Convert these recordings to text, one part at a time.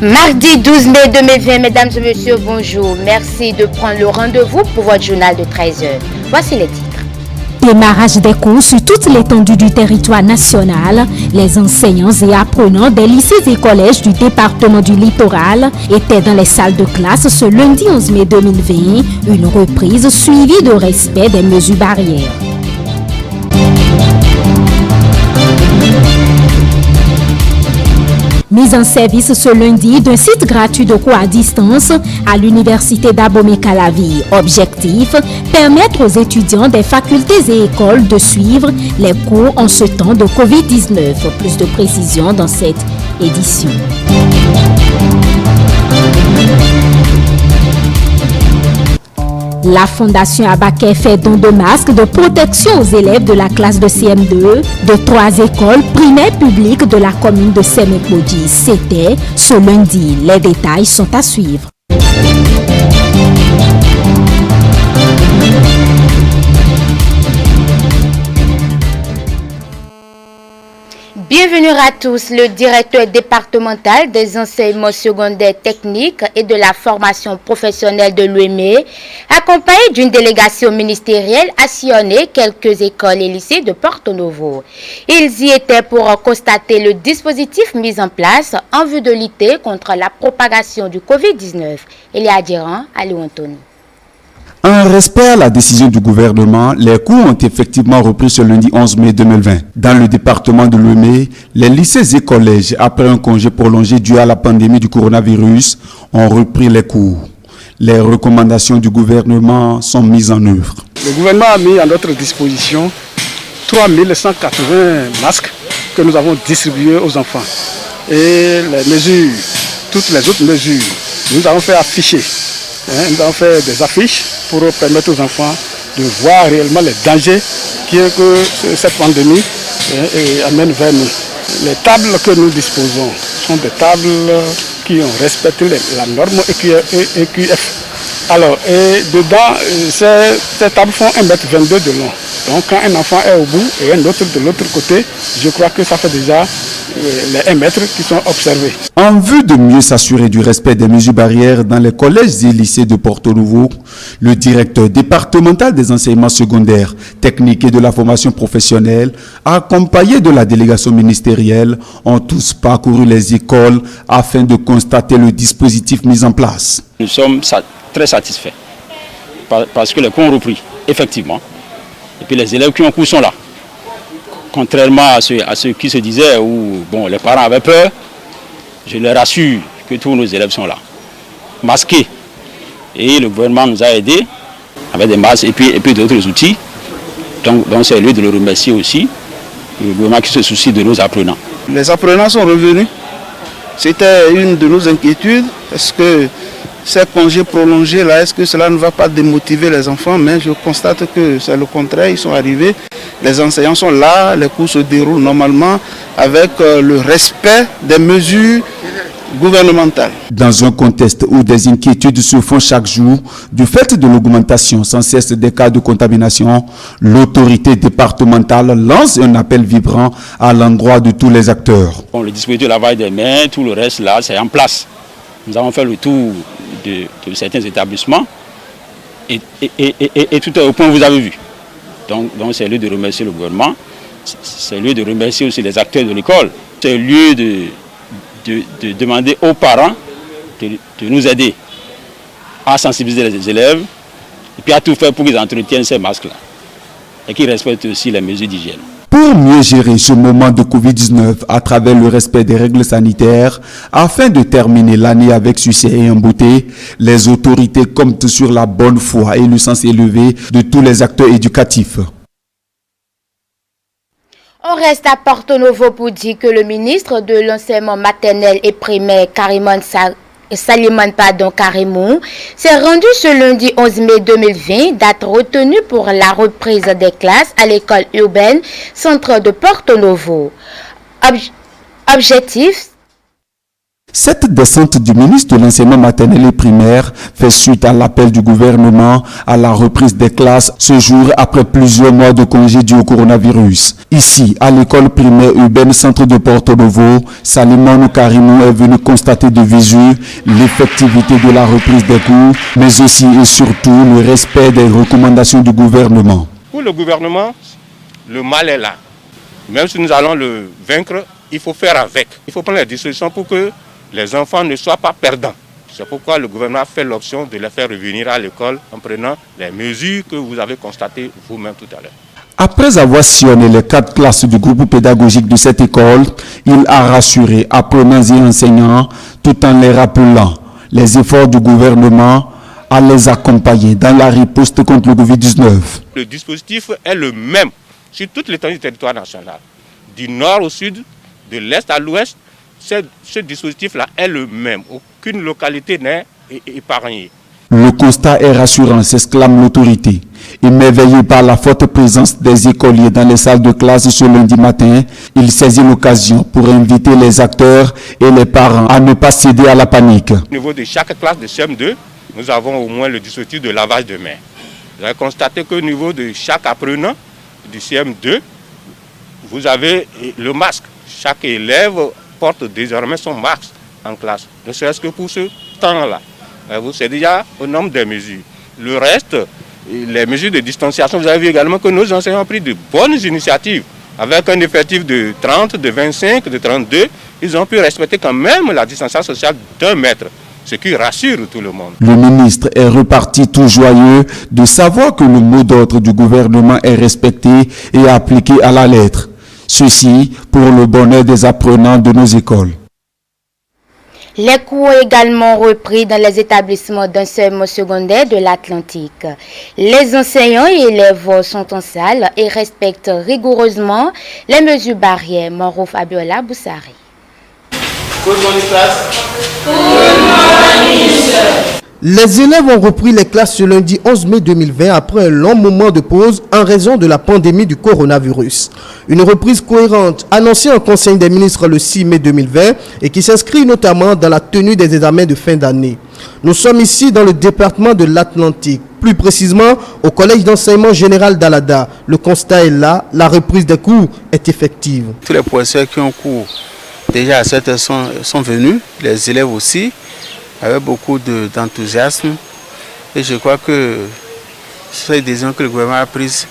Mardi 12 mai 2020, mesdames et messieurs, bonjour. Merci de prendre le rendez-vous pour votre journal de 13h. Voici les titres. Démarrage des cours sur toute l'étendue du territoire national. Les enseignants et apprenants des lycées et collèges du département du Littoral étaient dans les salles de classe ce lundi 11 mai 2020. Une reprise suivie de respect des mesures barrières. Mise en service ce lundi d'un site gratuit de cours à distance à l'université d'Abomey-Calavi. Objectif, permettre aux étudiants des facultés et écoles de suivre les cours en ce temps de Covid-19. Plus de précisions dans cette édition. La Fondation Abaké fait don de masques de protection aux élèves de la classe de CM2 de 3 écoles primaires publiques de la commune de Sémékbodji. C'était ce lundi. Les détails sont à suivre. Bienvenue à tous. Le directeur départemental des enseignements secondaires techniques et de la formation professionnelle de l'UEME, accompagné d'une délégation ministérielle, a sillonné quelques écoles et lycées de Porto Novo. Ils y étaient pour constater le dispositif mis en place en vue de lutter contre la propagation du Covid-19. Elia Diran, Aliou Anthony. En respect à la décision du gouvernement, les cours ont effectivement repris ce lundi 11 mai 2020. Dans le département de l'UEME, les lycées et collèges, après un congé prolongé dû à la pandémie du coronavirus, ont repris les cours. Les recommandations du gouvernement sont mises en œuvre. Le gouvernement a mis à notre disposition 3180 masques que nous avons distribués aux enfants. Et les mesures, toutes les autres mesures, nous avons fait afficher. Nous avons fait des affiches pour permettre aux enfants de voir réellement les dangers que cette pandémie amène vers nous. Les tables que nous disposons sont des tables qui ont respecté la norme EQF. Alors, et dedans, ces tables font 1,22 m de long. Donc quand un enfant est au bout et un autre de l'autre côté, je crois que ça fait déjà les 1 mètre qui sont observés. En vue de mieux s'assurer du respect des mesures barrières dans les collèges et lycées de Porto Novo, le directeur départemental des enseignements secondaires, techniques et de la formation professionnelle, accompagné de la délégation ministérielle, ont tous parcouru les écoles afin de constater le dispositif mis en place. Nous sommes très satisfaits parce que les cours ont repris, effectivement. Et puis les élèves qui ont cours sont là. Contrairement à ceux qui se disaient où les parents avaient peur, je leur assure que tous nos élèves sont là, masqués. Et le gouvernement nous a aidés avec des masques et puis d'autres outils. Donc c'est lieu de le remercier aussi, le gouvernement qui se soucie de nos apprenants. Les apprenants sont revenus. C'était une de nos inquiétudes. Est-ce que ces congés prolongés là, est-ce que cela ne va pas démotiver les enfants? Mais je constate que c'est le contraire, ils sont arrivés, les enseignants sont là, les cours se déroulent normalement avec le respect des mesures gouvernementales. Dans un contexte où des inquiétudes se font chaque jour, du fait de l'augmentation sans cesse des cas de contamination, l'autorité départementale lance un appel vibrant à l'endroit de tous les acteurs. Le dispositif de lavage des mains, tout le reste là, c'est en place. Nous avons fait le tour de certains établissements et tout est au point que vous avez vu. Donc c'est lieu de remercier le gouvernement, c'est lieu de remercier aussi les acteurs de l'école, c'est lieu de demander aux parents de nous aider à sensibiliser les élèves et puis à tout faire pour qu'ils entretiennent ces masques-là et qu'ils respectent aussi les mesures d'hygiène. Pour mieux gérer ce moment de Covid-19 à travers le respect des règles sanitaires, afin de terminer l'année avec succès et en beauté, les autorités comptent sur la bonne foi et le sens élevé de tous les acteurs éducatifs. On reste à Porto Novo pour dire que le ministre de l'enseignement maternel et primaire, Saliman Karimou, s'est rendu ce lundi 11 mai 2020, date retenue pour la reprise des classes à l'école urbaine centre de Porto Novo. Objectif, Cette descente du ministre de l'enseignement maternel et primaire fait suite à l'appel du gouvernement à la reprise des classes ce jour après plusieurs mois de congé dû au coronavirus. Ici, à l'école primaire urbaine centre de Porto Novo, Salimane Karimou est venu constater de visu l'effectivité de la reprise des cours, mais aussi et surtout le respect des recommandations du gouvernement. Pour le gouvernement, le mal est là. Même si nous allons le vaincre, il faut faire avec. Il faut prendre les dispositions pour que les enfants ne soient pas perdants. C'est pourquoi le gouvernement a fait l'option de les faire revenir à l'école en prenant les mesures que vous avez constatées vous-même tout à l'heure. Après avoir sillonné les 4 classes du groupe pédagogique de cette école, il a rassuré apprenants et enseignants tout en les rappelant les efforts du gouvernement à les accompagner dans la riposte contre le Covid-19. Le dispositif est le même sur toute l'étendue du territoire national, du nord au sud, de l'est à l'ouest. Ce dispositif-là est le même. Aucune localité n'est épargnée. Le constat est rassurant, s'exclame l'autorité. Émerveillé par la forte présence des écoliers dans les salles de classe ce lundi matin, il saisit l'occasion pour inviter les acteurs et les parents à ne pas céder à la panique. Au niveau de chaque classe de CM2, nous avons au moins le dispositif de lavage de mains. Vous avez constaté qu'au niveau de chaque apprenant du CM2, vous avez le masque. Chaque élève porte désormais son masque en classe, ne serait-ce que pour ce temps-là. C'est déjà au nombre des mesures. Le reste, les mesures de distanciation, vous avez vu également que nos enseignants ont pris de bonnes initiatives. Avec un effectif de 30, de 25, de 32, ils ont pu respecter quand même la distanciation sociale d'1 mètre, ce qui rassure tout le monde. Le ministre est reparti tout joyeux de savoir que le mot d'ordre du gouvernement est respecté et appliqué à la lettre. Ceci pour le bonheur des apprenants de nos écoles. Les cours ont également repris dans les établissements d'enseignement secondaire de l'Atlantique. Les enseignants et élèves sont en salle et respectent rigoureusement les mesures barrières. Moro Fabiola Boussari. Good morning, class. Les élèves ont repris les classes ce lundi 11 mai 2020 après un long moment de pause en raison de la pandémie du coronavirus. Une reprise cohérente annoncée en Conseil des ministres le 6 mai 2020 et qui s'inscrit notamment dans la tenue des examens de fin d'année. Nous sommes ici dans le département de l'Atlantique, plus précisément au collège d'enseignement général d'Alada. Le constat est là, la reprise des cours est effective. Tous les professeurs qui ont cours déjà à 7 heures sont venus, les élèves aussi, avec beaucoup d'enthousiasme. Et je crois que ces décisions que le gouvernement a prises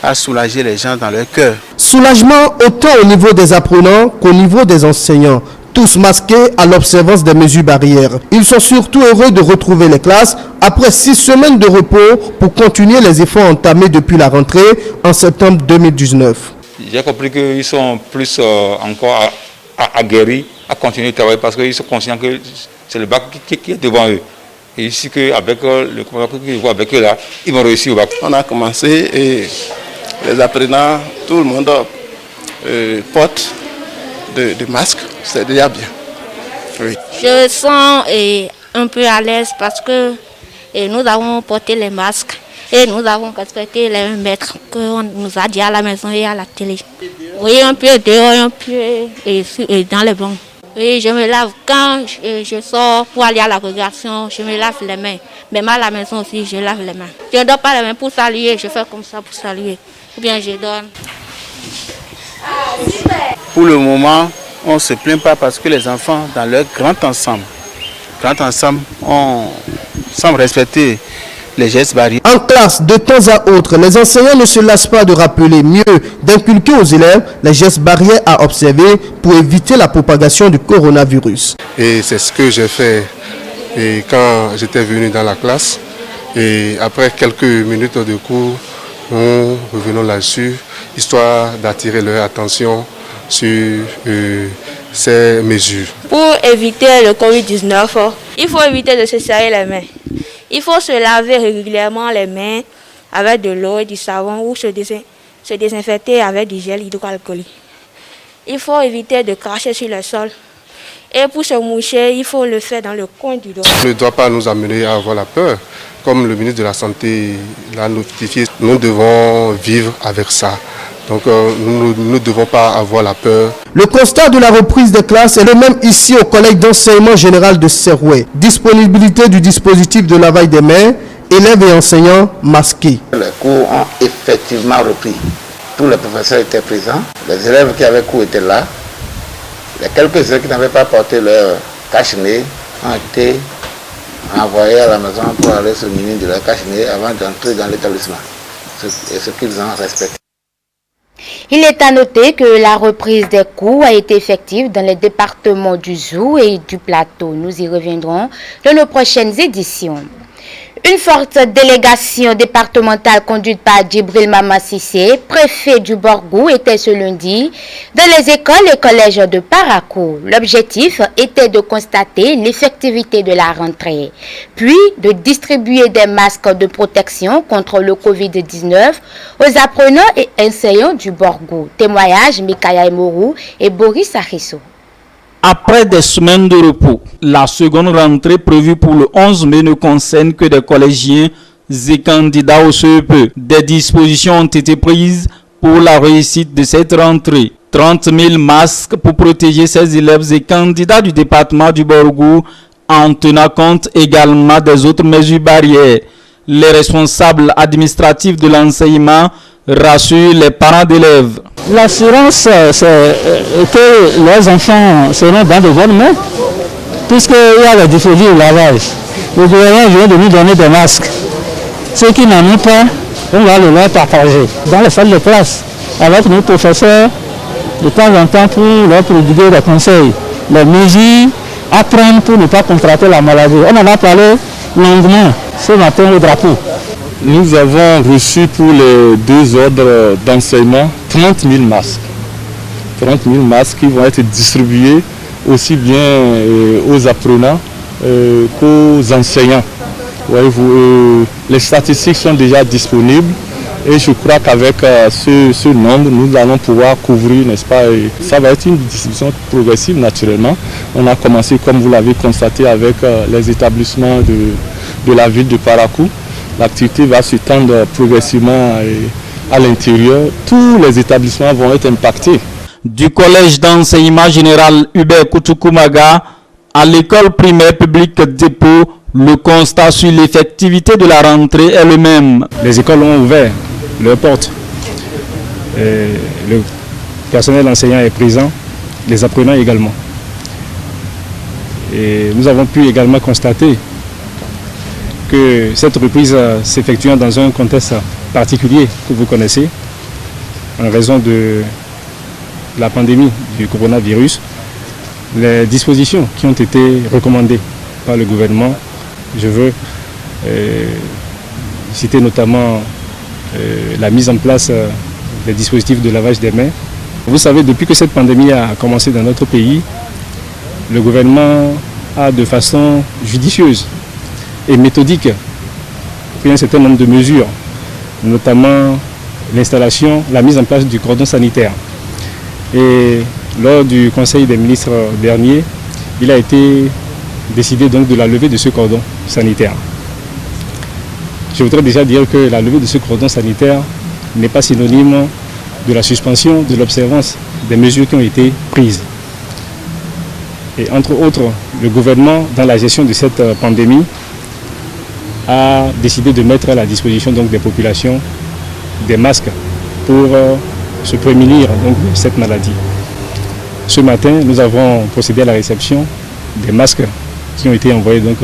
a soulagé les gens dans leur cœur. Soulagement autant au niveau des apprenants qu'au niveau des enseignants, tous masqués à l'observance des mesures barrières. Ils sont surtout heureux de retrouver les classes après 6 semaines de repos pour continuer les efforts entamés depuis la rentrée en septembre 2019. J'ai compris qu'ils sont plus encore aguerris à continuer de travailler parce qu'ils sont conscients que c'est le bac qui est devant eux. Et ici, avec le comportement qu'ils voient avec eux là, ils vont réussir au bac. On a commencé et les apprenants, tout le monde porte des masques. C'est déjà bien. Oui. Je sens un peu à l'aise parce que nous avons porté les masques et nous avons respecté les mètres qu'on nous a dit à la maison et à la télé. Oui, un peu dehors, un peu et dans les bancs. Oui, je me lave quand je sors pour aller à la récréation, je me lave les mains. Même à la maison aussi, je lave les mains. Je ne donne pas les mains pour saluer, je fais comme ça pour saluer. Ou bien je donne. Pour le moment, on ne se plaint pas parce que les enfants, dans leur grand ensemble, semblent respecter les gestes barrières. En classe, de temps à autre, les enseignants ne se lassent pas de rappeler mieux d'inculquer aux élèves les gestes barrières à observer pour éviter la propagation du coronavirus. Et c'est ce que j'ai fait quand j'étais venu dans la classe. Et après quelques minutes de cours, nous revenons là-dessus, histoire d'attirer leur attention sur ces mesures. Pour éviter le Covid-19, il faut éviter de se serrer les mains. Il faut se laver régulièrement les mains avec de l'eau et du savon ou se désinfecter avec du gel hydroalcoolique. Il faut éviter de cracher sur le sol. Et pour se moucher, il faut le faire dans le coin du dos. Ça ne doit pas nous amener à avoir la peur. Comme le ministre de la Santé l'a notifié, nous devons vivre avec ça. Donc nous ne devons pas avoir la peur. Le constat de la reprise des classes est le même ici au collège d'enseignement général de Serrouet. Disponibilité du dispositif de lavage des mains, élèves et enseignants masqués. Les cours ont effectivement repris. Tous les professeurs étaient présents, les élèves qui avaient cours étaient là. Les quelques élèves qui n'avaient pas porté leur cache-nez ont été envoyés à la maison pour aller se munir de leur cache-nez avant d'entrer dans l'établissement. Et ce qu'ils ont respecté. Il est à noter que la reprise des cours a été effective dans les départements du Zou et du Plateau. Nous y reviendrons dans nos prochaines éditions. Une forte délégation départementale conduite par Djibril Mama Sissé, préfet du Borgou, était ce lundi dans les écoles et collèges de Parakou. L'objectif était de constater l'effectivité de la rentrée, puis de distribuer des masques de protection contre le Covid-19 aux apprenants et enseignants du Borgou. Témoignage Mikaya Mourou et Boris Achisso. Après des semaines de repos, la seconde rentrée prévue pour le 11 mai ne concerne que des collégiens et candidats au CEP. Des dispositions ont été prises pour la réussite de cette rentrée. 30 000 masques pour protéger ces élèves et candidats du département du Borgou en tenant compte également des autres mesures barrières. Les responsables administratifs de l'enseignement rassurent les parents d'élèves. L'assurance, c'est que les enfants seront dans de bonnes mains, puisqu'il y a les dispositifs de lavage. Le gouvernement vient de nous donner des masques. Ceux qui n'en ont pas, on va le leur partager dans les salles de classe, avec nos professeurs, de temps en temps pour leur prodiguer des conseils, les mesures à prendre pour ne pas contracter la maladie. On en a parlé longuement ce matin au drapeau. Nous avons reçu pour les deux ordres d'enseignement 30 000 masques. 30 000 masques qui vont être distribués aussi bien aux apprenants qu'aux enseignants. Voyez-vous, les statistiques sont déjà disponibles et je crois qu'avec ce nombre, nous allons pouvoir couvrir, n'est-ce pas, et ça va être une distribution progressive naturellement. On a commencé, comme vous l'avez constaté, avec les établissements de la ville de Parakou. L'activité va s'étendre progressivement à l'intérieur. Tous les établissements vont être impactés. Du collège d'enseignement général Hubert Koutoukou-Maga à l'école primaire publique Dépôt, le constat sur l'effectivité de la rentrée est le même. Les écoles ont ouvert leurs portes. Le personnel enseignant est présent, les apprenants également. Et nous avons pu également constater que cette reprise s'effectuant dans un contexte particulier que vous connaissez, en raison de la pandémie du coronavirus, les dispositions qui ont été recommandées par le gouvernement, je veux citer notamment la mise en place des dispositifs de lavage des mains. Vous savez, depuis que cette pandémie a commencé dans notre pays, le gouvernement a de façon judicieuse et méthodique pris un certain nombre de mesures, notamment l'installation, la mise en place du cordon sanitaire. Et lors du Conseil des ministres dernier, il a été décidé donc de la levée de ce cordon sanitaire. Je voudrais déjà dire que la levée de ce cordon sanitaire n'est pas synonyme de la suspension de l'observance des mesures qui ont été prises. Et entre autres, le gouvernement, dans la gestion de cette pandémie, a décidé de mettre à la disposition donc, des populations des masques pour se prémunir donc, de cette maladie. Ce matin, nous avons procédé à la réception des masques qui ont été envoyés donc,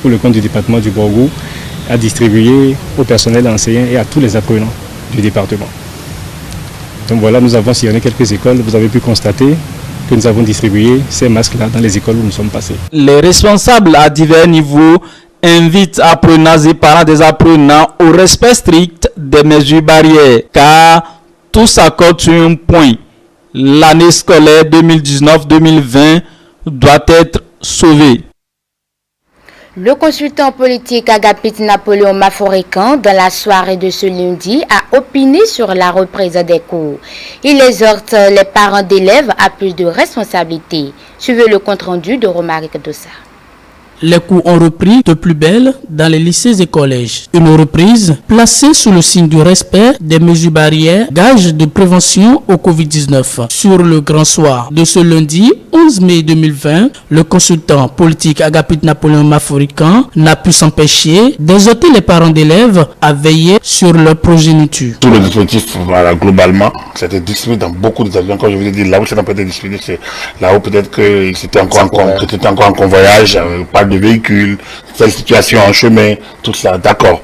pour le compte du département du Borgou à distribuer au personnel enseignant et à tous les apprenants du département. Donc voilà, nous avons sillonné quelques écoles. Vous avez pu constater que nous avons distribué ces masques-là dans les écoles où nous sommes passés. Les responsables à divers niveaux invitent apprenants et parents des apprenants au respect strict des mesures barrières, car tous s'accordent sur un point. L'année scolaire 2019-2020 doit être sauvée. Le consultant politique Agapit Napoléon Maforican, dans la soirée de ce lundi, a opiné sur la reprise des cours. Il exhorte les parents d'élèves à plus de responsabilités. Suivez le compte-rendu de Romaric Dossa. Les cours ont repris de plus belle dans les lycées et collèges. Une reprise placée sous le signe du respect des mesures barrières, gage de prévention au Covid-19. Sur le grand soir de ce lundi 11 mai 2020, le consultant politique Agapit Napoléon Maforican n'a pu s'empêcher d'exhorter les parents d'élèves à veiller sur leur progéniture. Tout le dispositif, voilà, globalement, c'était distribué dans beaucoup d'établissements. Comme je vous ai dit, là où ça n'a pas été distribué, c'est là où peut-être que c'était encore en convoyage, pas de véhicules, cette situation en chemin, tout ça, d'accord.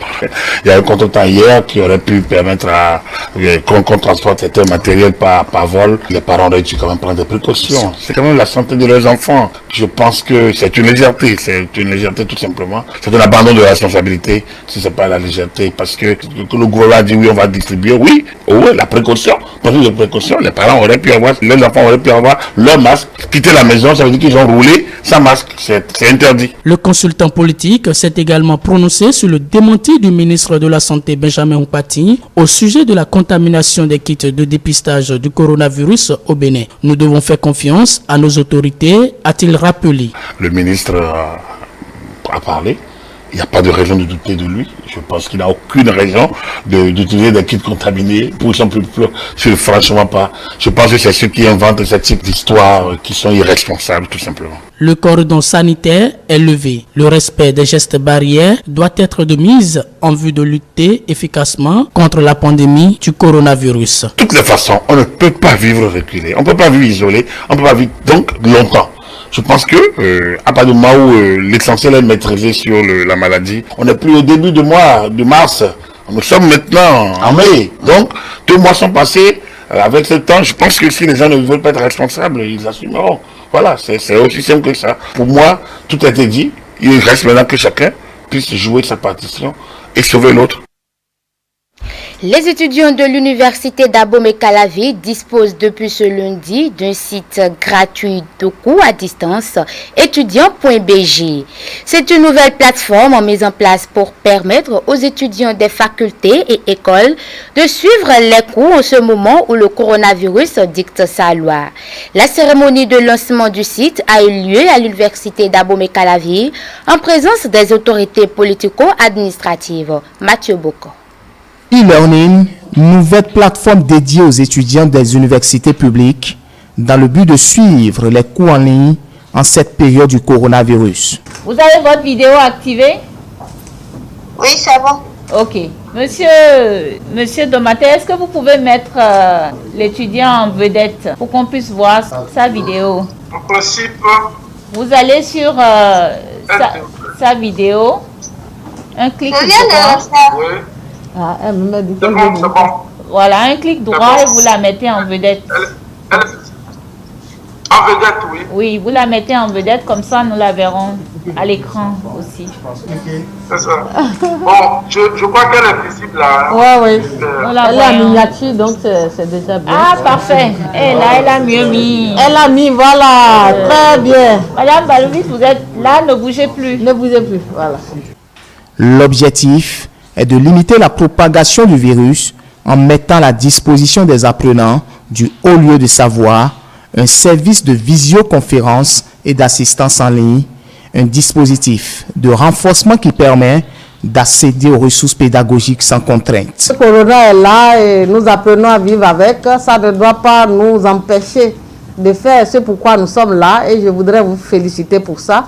Il y a un contretemps hier qui aurait pu permettre qu'on transporte certains matériels par vol. Les parents auraient dû quand même prendre des précautions. C'est quand même la santé de leurs enfants. Je pense que c'est une légèreté tout simplement. C'est un abandon de responsabilité si c'est pas la légèreté, parce que le gouvernement a dit oui, on va distribuer, oui, la précaution. Parce que les précautions, les parents auraient pu avoir, les enfants auraient pu avoir leur masque. Quitter la maison, ça veut dire qu'ils ont roulé sans masque. C'est interdit. Le consultant politique s'est également prononcé sur le démenti du ministre de la Santé Benjamin Nkpati au sujet de la contamination des kits de dépistage du coronavirus au Bénin. Nous devons faire confiance à nos autorités, a-t-il rappelé. Le ministre a parlé. Il n'y a pas de raison de douter de lui. Je pense qu'il n'a aucune raison d'utiliser des kits contaminés. Franchement pas. Je pense que c'est ceux qui inventent ce type d'histoire qui sont irresponsables, tout simplement. Le cordon sanitaire est levé. Le respect des gestes barrières doit être de mise en vue de lutter efficacement contre la pandémie du coronavirus. De toutes les façons, on ne peut pas vivre reculé. On ne peut pas vivre isolé. On ne peut pas vivre donc longtemps. Je pense que à partir du moment où l'essentiel est maîtrisé sur la maladie, on n'est plus au début du mois de mars. Nous sommes maintenant en mai. Donc, 2 mois sont passés. Avec ce temps, je pense que si les gens ne veulent pas être responsables, ils assumeront. Voilà, c'est aussi simple que ça. Pour moi, tout a été dit. Il reste maintenant que chacun puisse jouer sa partition et sauver l'autre. Les étudiants de l'université d'Abomey-Calavi disposent depuis ce lundi d'un site gratuit de cours à distance, étudiants.bg. C'est une nouvelle plateforme mise en place pour permettre aux étudiants des facultés et écoles de suivre les cours en ce moment où le coronavirus dicte sa loi. La cérémonie de lancement du site a eu lieu à l'université d'Abomey-Calavi en présence des autorités politico-administratives. Mathieu Boko. E-learning, nouvelle plateforme dédiée aux étudiants des universités publiques dans le but de suivre les cours en ligne en cette période du coronavirus. Vous avez votre vidéo activée? Oui, c'est bon. Ok. Monsieur Domaté, est-ce que vous pouvez mettre l'étudiant en vedette pour qu'on puisse voir sa vidéo? En principe. Vous allez sur sa vidéo, un clic Je viens de le faire. Oui. Ah, elle me met du coup. Voilà, un clic droit et vous la mettez en vedette. En vedette, oui. Oui, vous la mettez en vedette, comme ça nous la verrons à l'écran aussi. C'est ça. Bon, je crois qu'elle est visible là. Oui. Elle est en miniature, donc c'est déjà bien. Ah, parfait. Et là, elle a mieux mis. Elle a mis, voilà, très bien. Madame Balovis, vous êtes là, ne bougez plus. Ne bougez plus, voilà. L'objectif est de limiter la propagation du virus en mettant à la disposition des apprenants du haut lieu de savoir un service de visioconférence et d'assistance en ligne, un dispositif de renforcement qui permet d'accéder aux ressources pédagogiques sans contrainte. Le corona est là et nous apprenons à vivre avec. Ça ne doit pas nous empêcher de faire ce pourquoi nous sommes là et je voudrais vous féliciter pour ça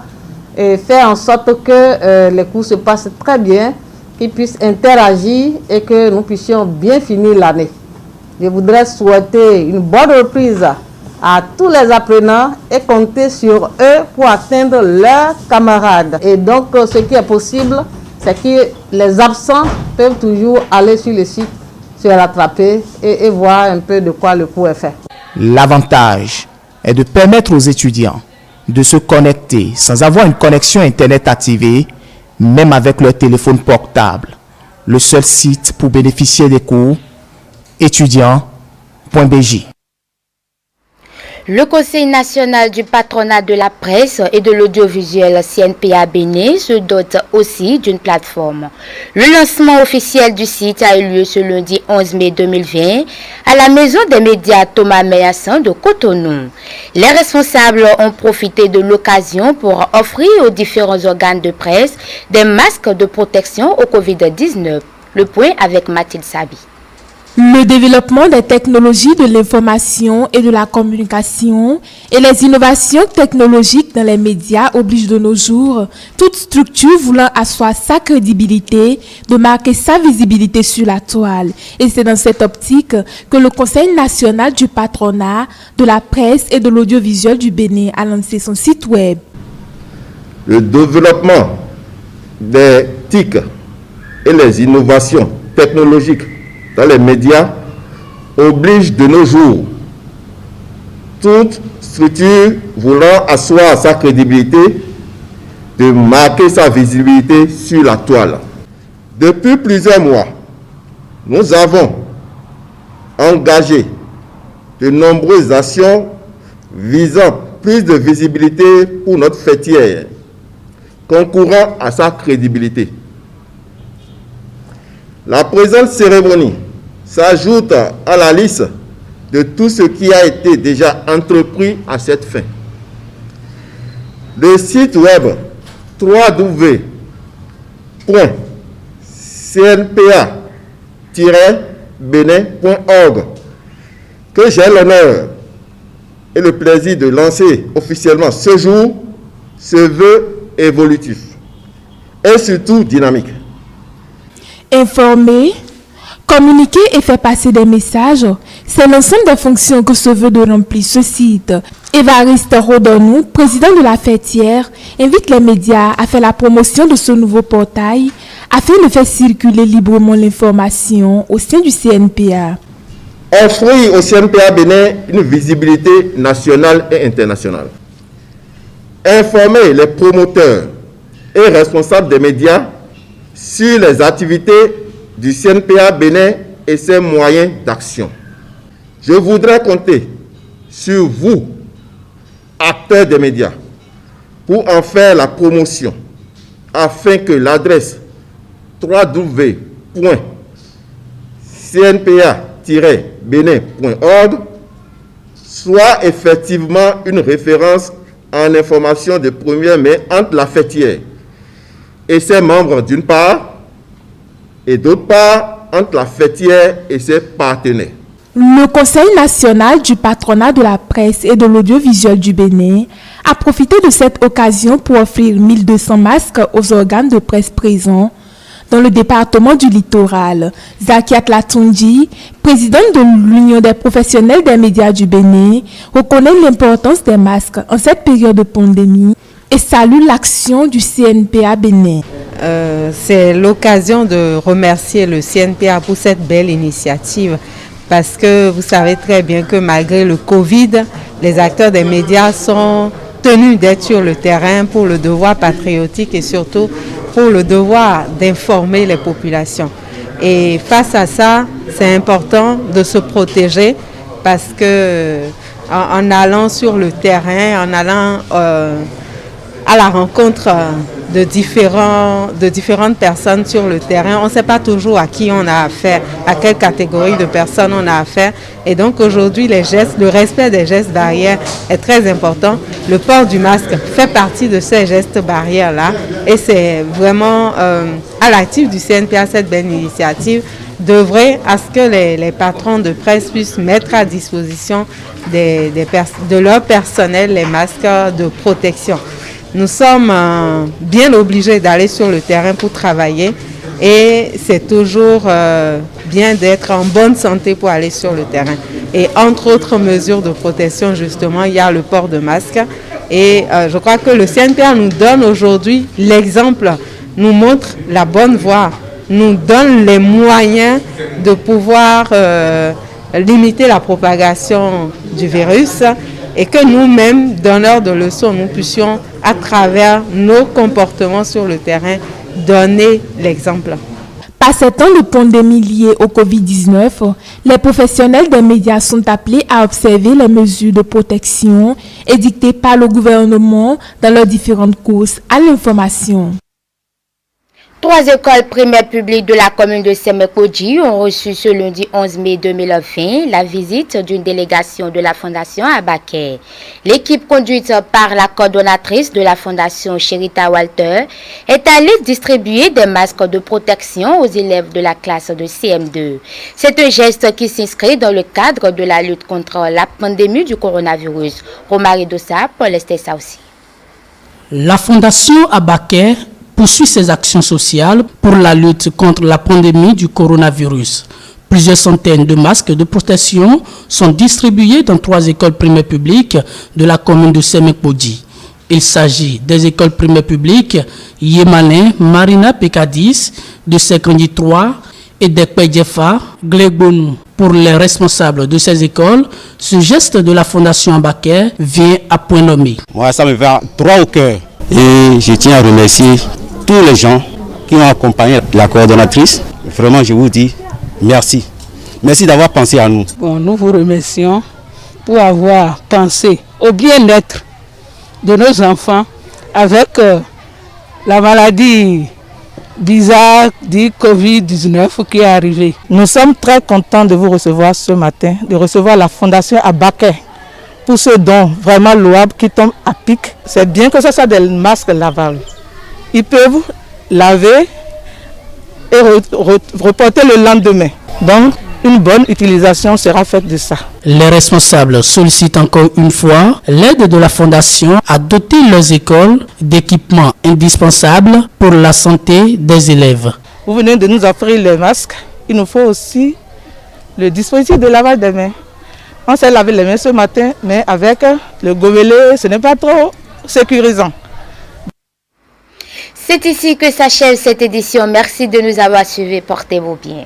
et faire en sorte que les cours se passent très bien, qu'ils puissent interagir et que nous puissions bien finir l'année. Je voudrais souhaiter une bonne reprise à tous les apprenants et compter sur eux pour atteindre leurs camarades. Et donc, ce qui est possible, c'est que les absents peuvent toujours aller sur le site, se rattraper et voir un peu de quoi le cours est fait. L'avantage est de permettre aux étudiants de se connecter sans avoir une connexion Internet activée, même avec leur téléphone portable. Le seul site pour bénéficier des cours, étudiants.bg. Le Conseil national du patronat de la presse et de l'audiovisuel CNPA Bénin se dote aussi d'une plateforme. Le lancement officiel du site a eu lieu ce lundi 11 mai 2020 à la Maison des médias Thomas Mayassan de Cotonou. Les responsables ont profité de l'occasion pour offrir aux différents organes de presse des masques de protection au Covid-19. Le point avec Mathilde Sabi. Le développement des technologies de l'information et de la communication et les innovations technologiques dans les médias obligent de nos jours toute structure voulant asseoir sa crédibilité de marquer sa visibilité sur la toile. Et c'est dans cette optique que le Conseil national du patronat de la presse et de l'audiovisuel du Bénin a lancé son site web. Le développement des TIC et les innovations technologiques dans les médias oblige de nos jours toute structure voulant asseoir sa crédibilité de marquer sa visibilité sur la toile. Depuis plusieurs mois, nous avons engagé de nombreuses actions visant plus de visibilité pour notre fêtière, concourant à sa crédibilité. La présente cérémonie s'ajoute à la liste de tout ce qui a été déjà entrepris à cette fin. Le site web www.cnpa-benin.org que j'ai l'honneur et le plaisir de lancer officiellement ce jour se veut évolutif et surtout dynamique. Informer, communiquer et faire passer des messages, c'est l'ensemble des fonctions que se veut de remplir ce site. Évariste Rodonou, président de la fêtière, invite les médias à faire la promotion de ce nouveau portail afin de faire circuler librement l'information au sein du CNPA. Offrir au CNPA Bénin une visibilité nationale et internationale. Informer les promoteurs et responsables des médias sur les activités du CNPA Bénin et ses moyens d'action. Je voudrais compter sur vous, acteurs des médias, pour en faire la promotion, afin que l'adresse www.cnpa-benin.org soit effectivement une référence en information de première main entre la fêtière et ses membres d'une part, et d'autre part entre la fêtière et ses partenaires. Le Conseil national du patronat de la presse et de l'audiovisuel du Bénin a profité de cette occasion pour offrir 1200 masques aux organes de presse présents dans le département du littoral. Zakiat Latondi, présidente de l'Union des professionnels des médias du Bénin, reconnaît l'importance des masques en cette période de pandémie et salue l'action du CNPA Bénin. C'est l'occasion de remercier le CNPA pour cette belle initiative parce que vous savez très bien que malgré le Covid, les acteurs des médias sont tenus d'être sur le terrain pour le devoir patriotique et surtout pour le devoir d'informer les populations. Et face à ça, c'est important de se protéger parce que en allant sur le terrain, en allant à la rencontre de différentes personnes sur le terrain. On ne sait pas toujours à qui on a affaire, à quelle catégorie de personnes on a affaire. Et donc aujourd'hui, le respect des gestes barrières est très important. Le port du masque fait partie de ces gestes barrières-là. Et c'est vraiment à l'actif du CNPA, cette belle initiative, d'œuvrer à ce que les patrons de presse puissent mettre à disposition de leur personnel les masques de protection. Nous sommes bien obligés d'aller sur le terrain pour travailler et c'est toujours bien d'être en bonne santé pour aller sur le terrain. Et entre autres mesures de protection, justement, il y a le port de masque. Et je crois que le CNPA nous donne aujourd'hui l'exemple, nous montre la bonne voie, nous donne les moyens de pouvoir limiter la propagation du virus et que nous-mêmes, donneurs de leçons, nous puissions, à travers nos comportements sur le terrain, donner l'exemple. Par ces temps de pandémie liée au Covid-19, les professionnels des médias sont appelés à observer les mesures de protection édictées par le gouvernement dans leurs différentes courses à l'information. 3 écoles primaires publiques de la commune de Semekodji ont reçu ce lundi 11 mai 2020 la visite d'une délégation de la Fondation Abaké. L'équipe conduite par la coordonnatrice de la Fondation Cherita Walter est allée distribuer des masques de protection aux élèves de la classe de CM2. C'est un geste qui s'inscrit dans le cadre de la lutte contre la pandémie du coronavirus. Romari Dossa, Paul Estessa aussi. La Fondation Abaké poursuit ses actions sociales pour la lutte contre la pandémie du coronavirus. Plusieurs centaines de masques de protection sont distribués dans 3 écoles primaires publiques de la commune de Semekodji. Il s'agit des écoles primaires publiques Yémanin, Marina Pekadis, de Sekrandi 3 et d'Ekpedjefa, Glegbonu. Pour les responsables de ces écoles, ce geste de la Fondation Abaké vient à point nommé. Moi, ça me va droit au cœur. Et je tiens à remercier tous les gens qui ont accompagné la coordonnatrice. Vraiment, je vous dis merci. Merci d'avoir pensé à nous. Bon, nous vous remercions pour avoir pensé au bien-être de nos enfants avec la maladie bizarre du Covid-19 qui est arrivée. Nous sommes très contents de vous recevoir ce matin, de recevoir la Fondation Abaké pour ce don vraiment louable qui tombe à pic. C'est bien que ce soit des masques lavables. Ils peuvent laver et reporter le lendemain. Donc, une bonne utilisation sera faite de ça. Les responsables sollicitent encore une fois l'aide de la Fondation à doter leurs écoles d'équipements indispensables pour la santé des élèves. Vous venez de nous offrir les masques. Il nous faut aussi le dispositif de lavage des mains. On s'est lavé les mains ce matin, mais avec le gobelet, ce n'est pas trop sécurisant. C'est ici que s'achève cette édition. Merci de nous avoir suivis. Portez-vous bien.